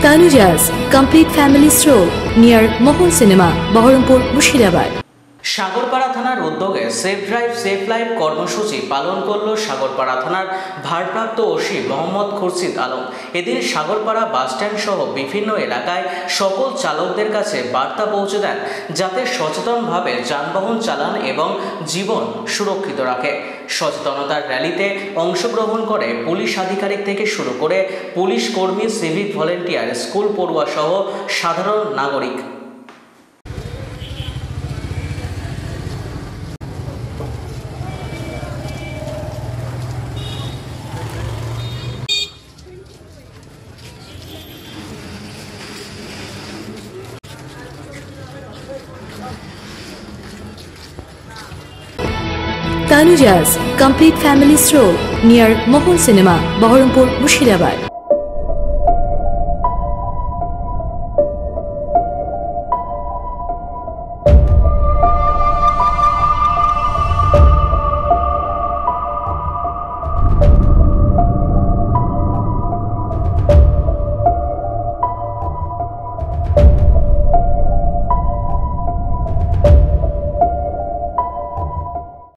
Tanujas Complete Family Stroll near Mohon Cinema, Baharampur, Mushirabad. Sagarpara থানার উদ্যোগে safe drive safe life কর্মসূচি পালন করল সাগরপাড়া থানার ভারপ্রাপ্ত ওসি মোহাম্মদ খুরশিদ আলম। এদিন সাগরপাড়া বাসস্ট্যান্ড সহ বিভিন্ন এলাকায় সকল চালকদের কাছে বার্তা পৌঁছে দেন যাতে সচেতনভাবে যানবাহন চালান এবং জীবন সুরক্ষিত রাখে। সচেতনতার র্যালিতে অংশগ্রহণ করে পুলিশ আধিকারিক থেকে শুরু করে পুলিশ কর্মী, সিভিক ভলেন্টিয়ার, স্কুল পড়ুয়া সহ সাধারণ নাগরিক। Tanujas Complete Family Stroll near Mohon Cinema, Baharampur, Mushirabad.